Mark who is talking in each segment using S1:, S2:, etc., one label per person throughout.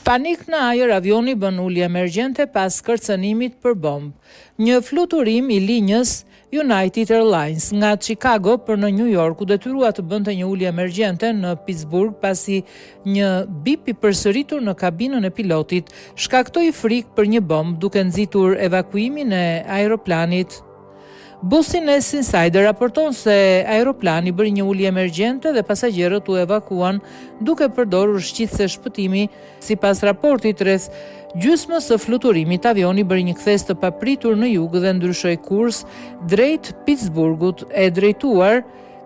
S1: Panik në ajër, avioni bën ulje emergjente pas kërcënimit për bombë. Një fluturim i linjës United Airlines nga Chicago për në New York u detyrua të bënte një ulje emergjente në Pittsburgh pasi një bip i përsëritur në kabinën e pilotit shkaktoi frikë për një bombë, duke nxitur evakuimin e aeroplanit. Business Insider raporton se aeroplani bëri një ulje emergjente dhe pasagjerët u evakuan duke përdorur shqitëse shpëtimi. Sipas raportit, rreth gjysmës së fluturimit, avioni bëri një kthes të papritur në jug dhe ndryshoi kurs drejt Pittsburghut, e drejtuar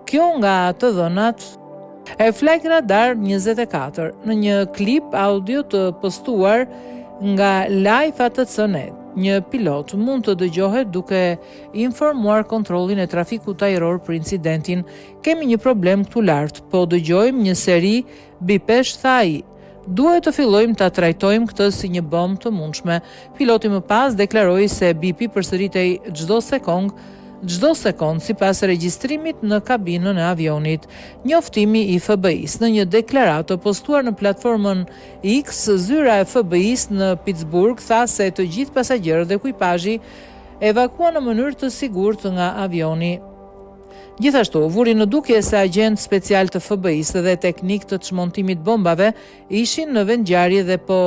S1: kjo nga të dhënat e Flight Radar 24. Në një klip audio të postuar nga Live@CNet, një pilot mund të dëgjohet duke informuar kontrollin e trafikut ajror për incidentin. Kemi një problem këtu lart, po dëgjojmë një seri bipesh, tha ai. Duhet të fillojmë ta trajtojmë këtë si një bombë të mundshme. Piloti më pas deklaroi se bipi përsëritej çdo sekond sipas regjistrimit në kabinën e avionit. Njoftimi i FBI-s. Në një deklaratë postuar në platformën X, zyra e FBI-s në Pittsburgh tha se të gjithë pasagjerët dhe ekuipazhi evakuan në mënyrë të sigurt nga avioni. Gjithashtu, vuri në dukje se agent special të FBI-s dhe teknik të çmontimit bombave ishin në vendngjarje dhe po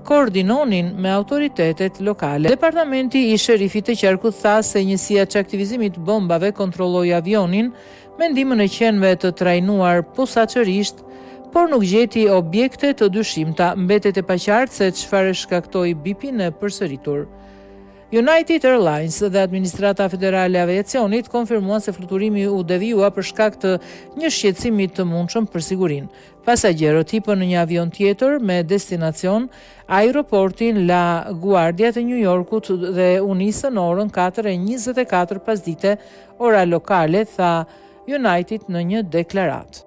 S1: koordinonin me autoritetet lokale. Departamenti i sherifit të qarkut tha se njësia e aktivizimit bombave kontrolloi avionin me ndihmën e qenëve të trajnuar posaçërisht, por nuk gjeti objekte të dyshimta. Mbetet e paqartë se çfarë shkaktoi bipin e përsëritur. United Airlines dhe Administrata Federale e Aviacionit konfirmuan se fluturimi u devijua për shkak të një shqetësimi të mundshëm për sigurinë. Pasagjerët hipën në një avion tjetër me destinacion aeroportin La Guardia të New Yorkut dhe u nisën në orën 4:24 pasdite, ora lokale, tha United në një deklaratë.